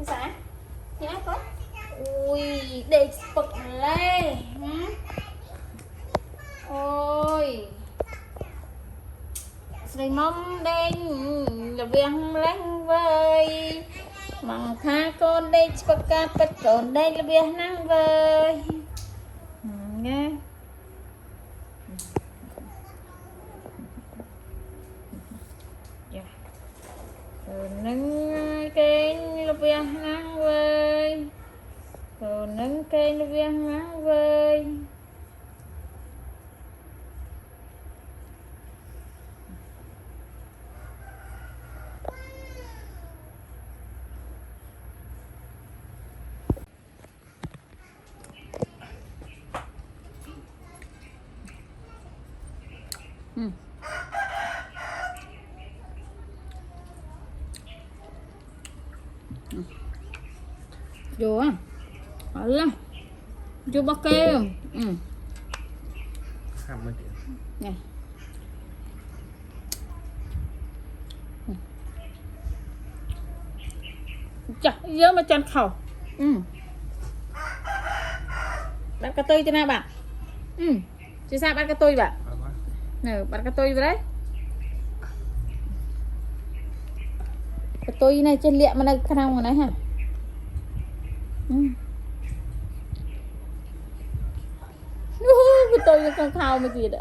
xã nhá có ui để bật lên ôi sợi mông đen là viên lăng vơi mong tha con đây bật ca bật còn đây là viên năng vơi nghe nâng kênh là viên năng vơi nâng kênh là viên năng vơi vô á là vô bao kêu nè chả giờ mà chọn khẩu bắt cá tươi cho nào bạn chứ sao bắt cá tươi bạn nè bắt cá tươi vào đấy cá tươi này trên liệm mà đây khả năng mà đấy hả cái tôi con khao mà gì đó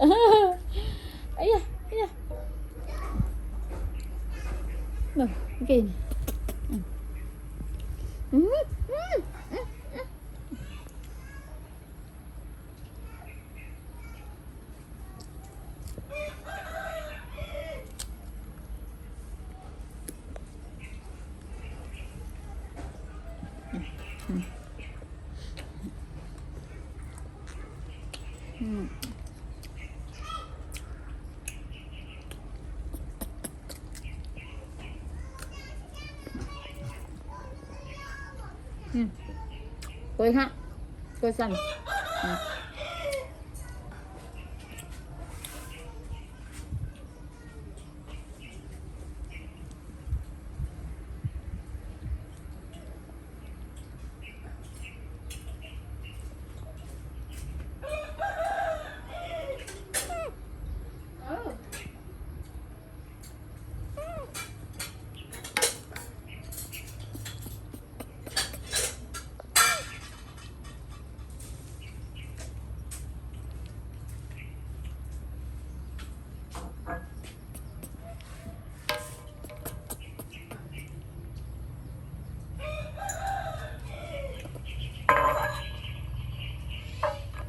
ấy da rồi kì Tôi ha tôi xanh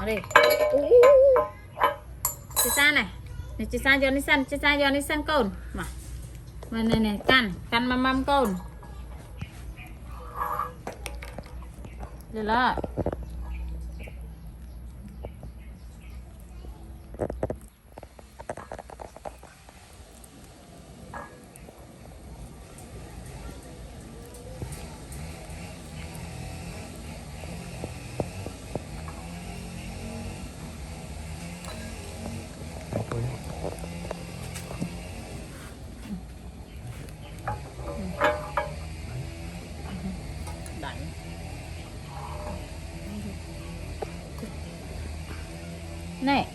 đi chị Sa này chị Sa cho nó săn cồn mà này căn mà mâm cồn rồi đó này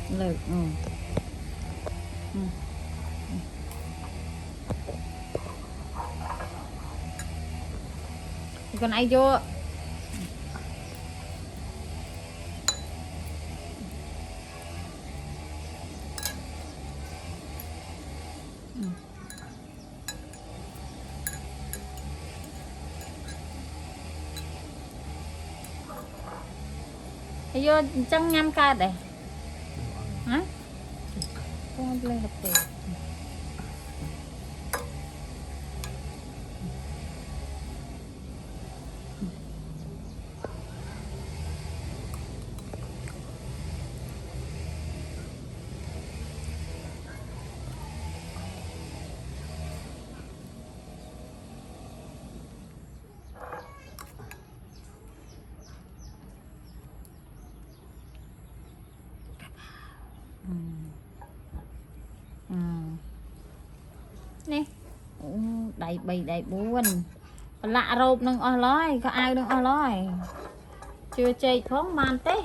lực còn ai vô ai vô trong ngâm ca đây hả không lên được tiền nè đầy bì đầy buồn lạ rộp nâng ở lói có ai nâng ở lói chưa chơi phóng màn té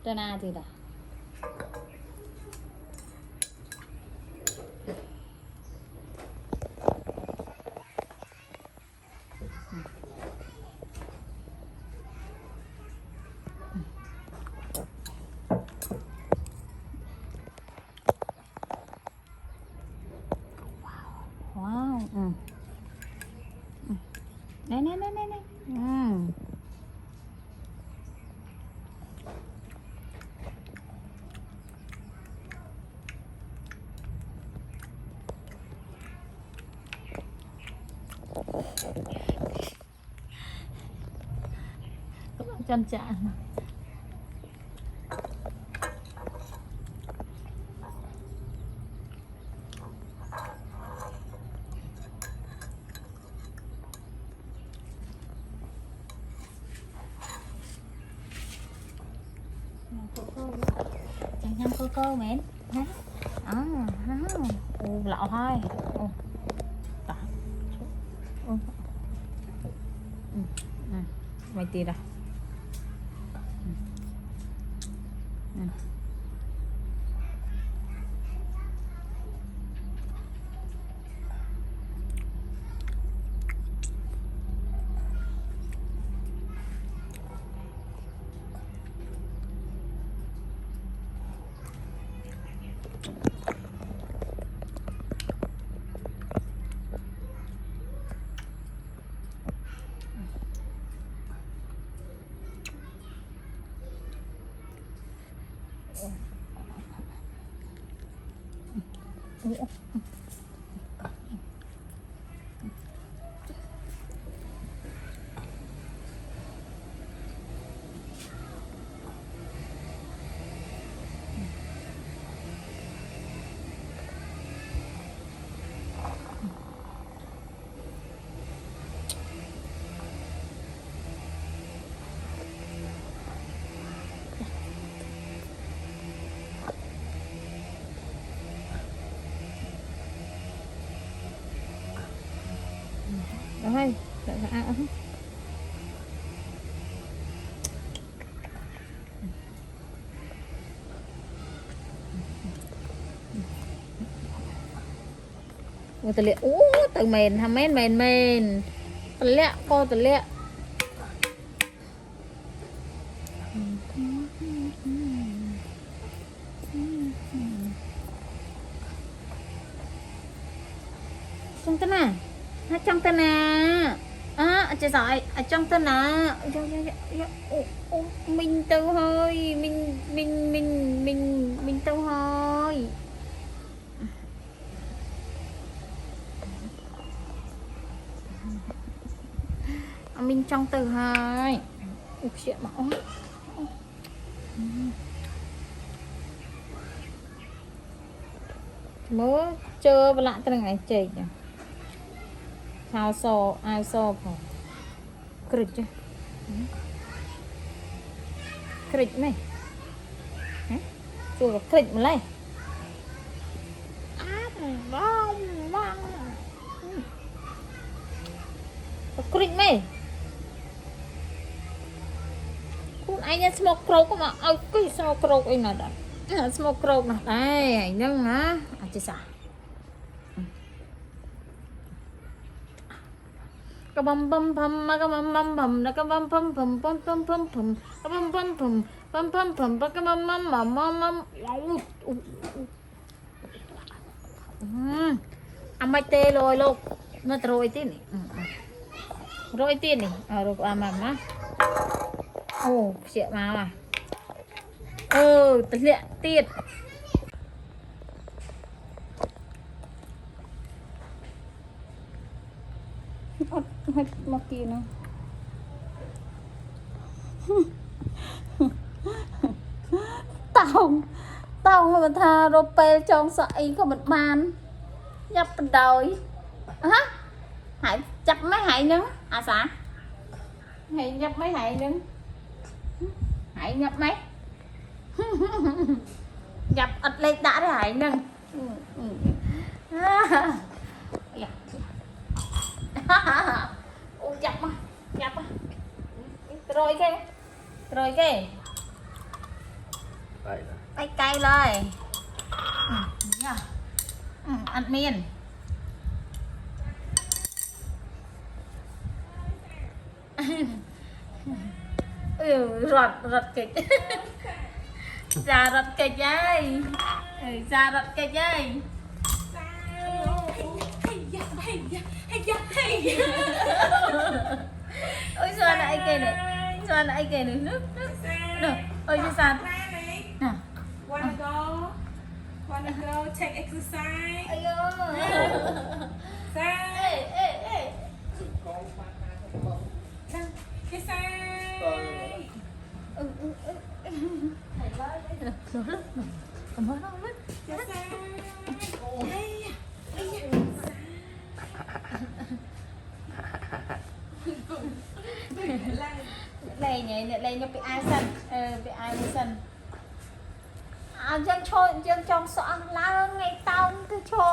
cho na thì đã wow này này này này các bạn chân chạm chẳng nhăn cô mến đó lạo thôi mày tì ra rồi người ta liệt từ mền hàm mền từ lẹ cô từ lẹ trong tên à trong tên à chị giỏi ở trong tên à mình tao thôi mình tao thôi mình trong từ hai chuyện bảo mới chơi và lại cái này chị sao so ai so không kịch chứ kịch này chùa kịch mà lấy kịch mày anh ấy smoke croak mà cái smoke croak anh nào đó smoke croak mà đây anh nâng á chị sao cái bầm bầm bầm cái bầm bầm bầm cái bầm bầm bầm bầm bầm bầm bầm cái bầm bầm bầm bầm bầm bầm cái bầm bầm bầm bầm ăn mai tê rồi luôn nó rồi tí này rồi tí này rồi mà ồ chuyện mà tật lệ tiệt hết một kia nữa tao mà tha rope trong sợi có một bàn nhập đời hả Hải chập mấy Hải nướng à xã Hải nhập mấy Hải nướng Hải nhập mấy nhập ít lên đã rồi Hải nướng ui chập rồi cái cayเลยăn miên rọt kịch ra rọt kịch ấy ra rọt kịch ấy ôi sao lại kìa này sao lại kìa này nước ôi chứ sao Wanna go take exercise? ayo Sai. ê Cái sai. cầm hơi nó lít Cái sai. này nhảy này nó bị ai sân bị ai sân dân trong sọ la ngày tao cứ cho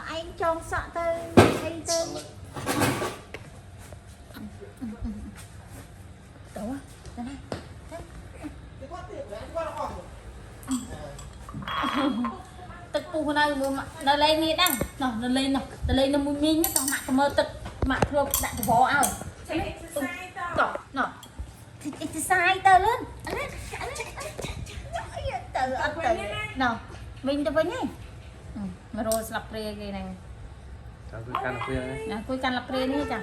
anh trong sọ tới anh tới đâu á đây này tật phù này nó lên đi đăng nó lên nó muốn nhìn nó mặc mơ tật mặc thường đặt vó ao Take exercise tao. nó thì sai tờ lên nào mình tao với nhé mà rồi sập rê cái này nè cuối căn lập rê nữa chả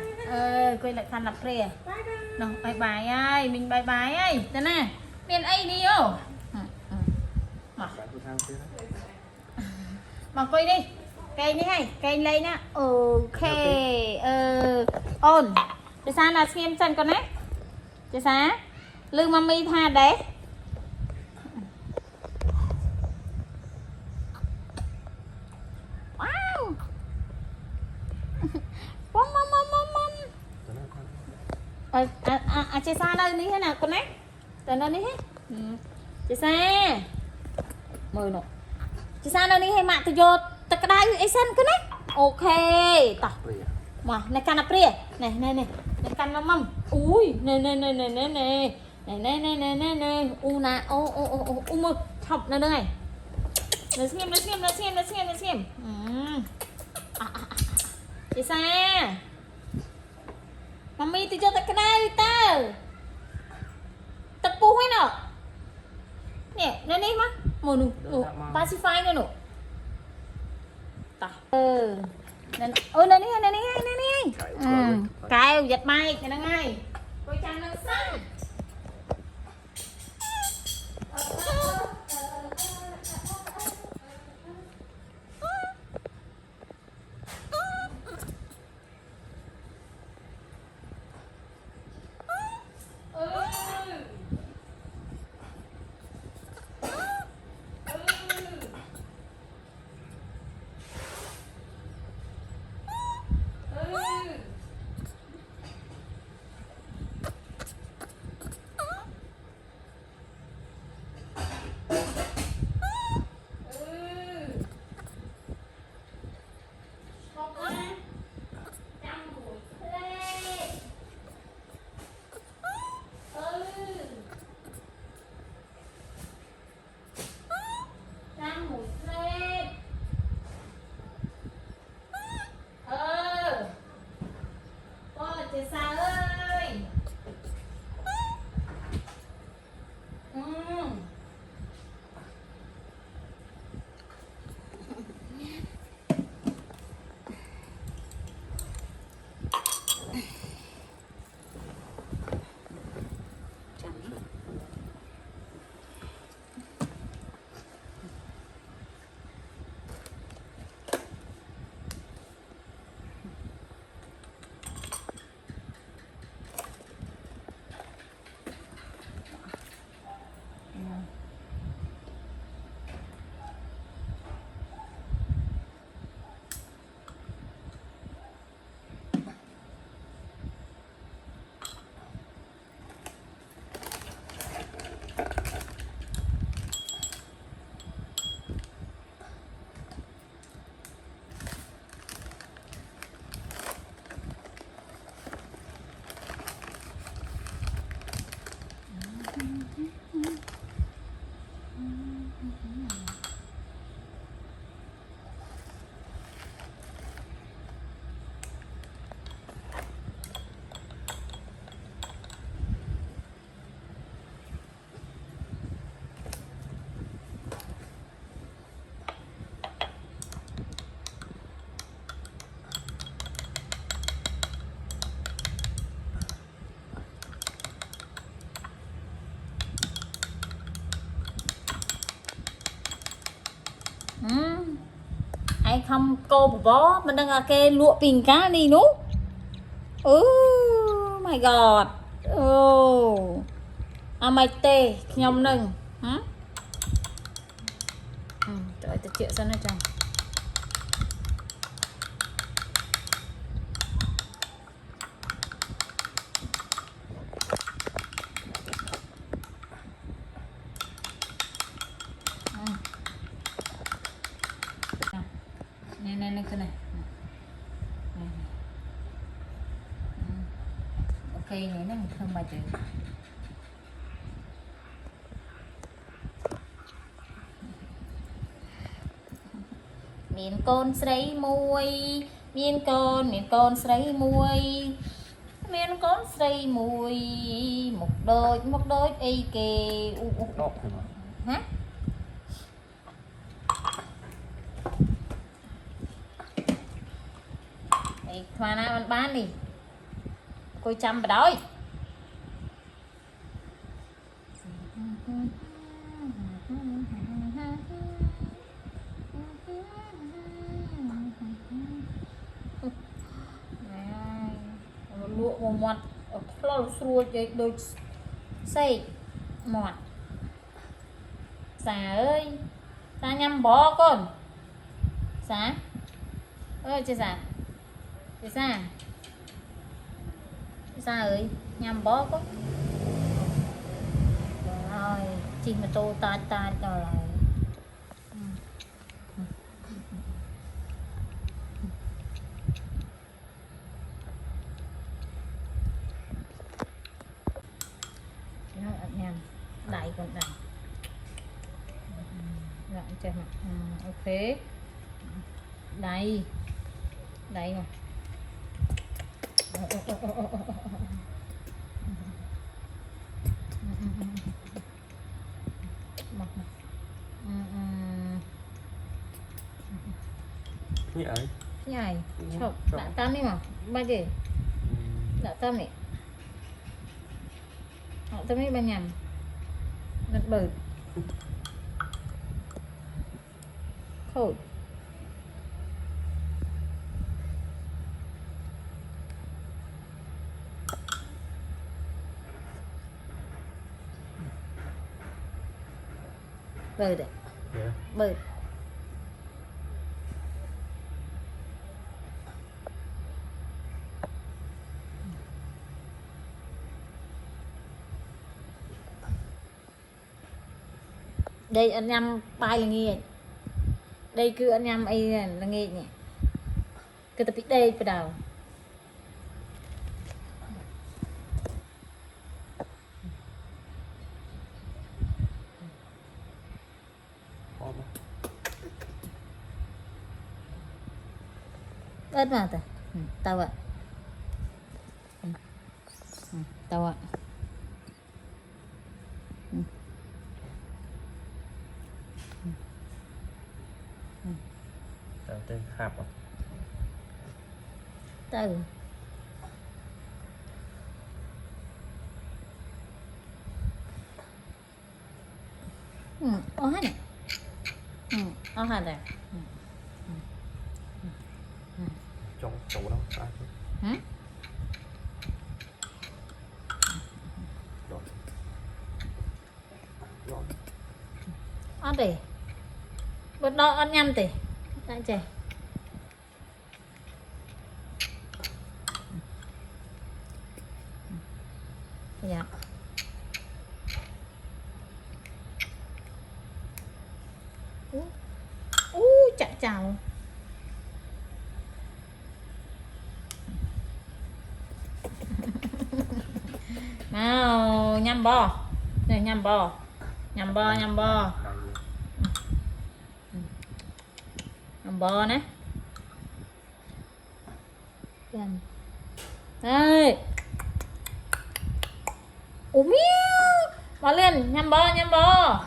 cuối lại căn lập rê nào bye bye ai mình bye bye ai thế nè miền ấy đi vô mà coi đi cây như này cây lên á ok ôn để sao là xem chân con đấy chứ sao lương mami tha đấy wow chị xa đây ní thế nào con đấy từ nơi ní hết chị xa mời nọ chị xa đây ní hay mạng tôi vô tất cả đây ấy sân con đấy ok tao mà này căn áp ria này căn mâm ui này u nè u mơ học nó đây nó xem chị xa mami tôi cho tất cả đây tao tập pu hay nọ nè nó đi má mồ nụ pacify nữa nụ ta ôi này cái giật mai cái nó ngay coi chăng nó xanh ai không cô bó mình đang kê lụa bình cá đi nú. My god. Mày tê nhom nâng. Trời ta chịu sao nó chồng. Này cái này. Ok này nó không bao giờ. Miền con sấy môi, miền con sấy môi, miền con sấy môi, một đôi ấy kề đọc thôi mà. hả? Ấy khoa nào ăn bán đi, coi chăm vào đói. Lụa một mặt lo xua chơi đôi xây mọt xà ơi ta nhăm bó con xà ơi chơi xà chơi xà ơi nhăm bó con rồi chỉ mà tô ta rồi đẩy con đẩy gọn cho mặt ok đẩy đẩy mà mặt Như ấy. nhảy chọc đã tan đi mà bao gì đã tâm này họ tâm ấy bao nhầm nó bự khổ bự đấy Yeah. bự đây anh em bài là nghe đây cứ anh em ấy là nghe nhỉ cứ tập đây bắt đầu ớt vào ta tao ạ tao ạ Tên hạp à? từ ô hát này ô hát này Trong chỗ đó à, rồi. Rồi. ăn đi bữa đó ăn nhâm thì tại trẻ dạ chạy chào nào nhâm bò này nhâm bò nhâm bò nhâm bò nhâm bò nè đây ủa miêu bò lên nhâm bò nhâm bò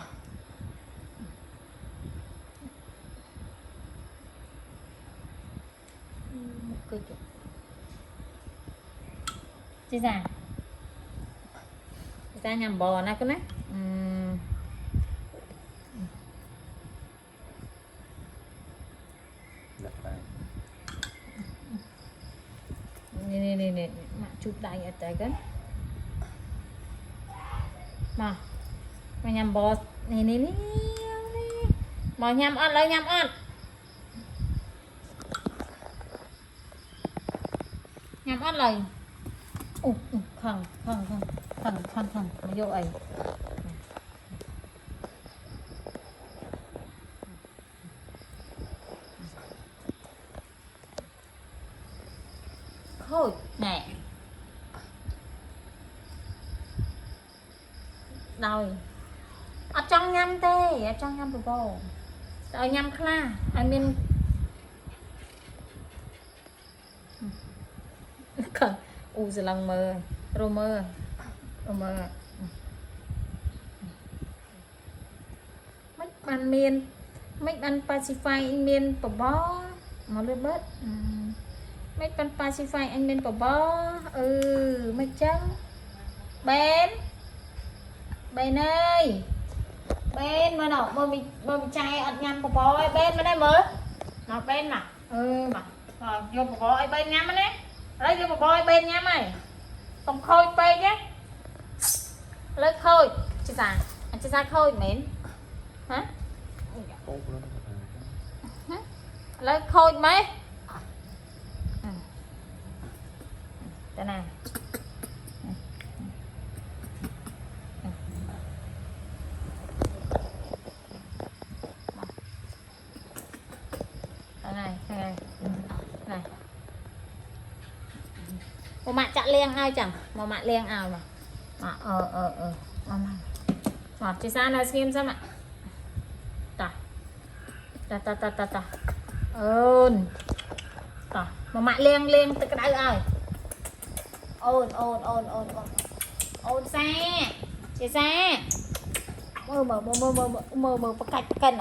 chị già người ta nhầm bò nè cái này nè mà chụp đại ở tại cái mà nhầm bò nè mà nhầm ăn lấy nhầm ăn nhầm ăn lấy khăng mà vô ấy thôi nè rồi ở trong nhâm tê ở trong nhâm bồ ở nhâm kha I mean cần u giờ lần mơ mơ mấy bàn miền mấy bàn Pacify miền bò mà lướt bớt mấy bàn Pacify anh miền bò mấy trắng bên ơi bên mà nó mà mình trai ăn nhâm bò ơi bên mà đây mở nó bên mà mà rồi vô bò ơi bên nhâm đấy lấy vô bò ơi bên nhâm này không khôi bên nhé lấy khôi chị già anh chị ra khôi mến hả lấy khôi mấy đây này này một mạng chặn len ai chẳng một mạng len ao mà mà chị sao nói xem sao mà ta một mạng len từ cái đáy ơi ôn xe chị xe mơ bắt cạch cân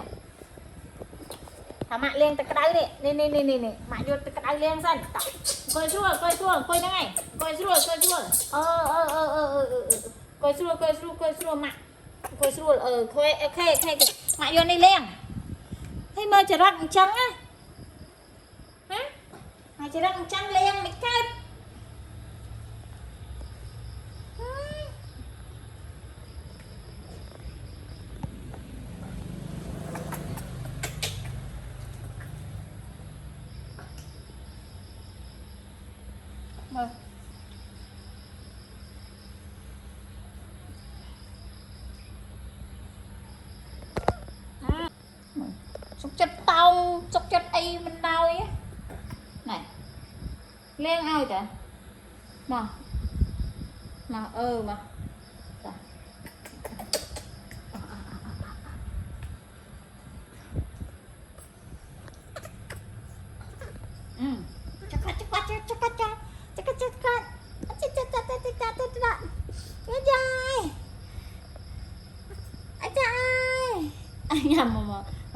thả mạng len từ cái đáy đi nè mạng vô từ cái đáy len xanh coi chua coi này coi chua coi chua mạng coi chua coi ok mạng vô đi len thấy mơ chỉ răng trắng á hả mày chỉ răng trắng len mày cắt mơ xúc chất tao xúc chất ấy bên tao ấy này lên ao chả mà mà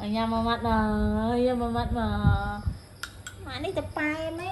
nhằm mà mặt mà đi tập bài mấy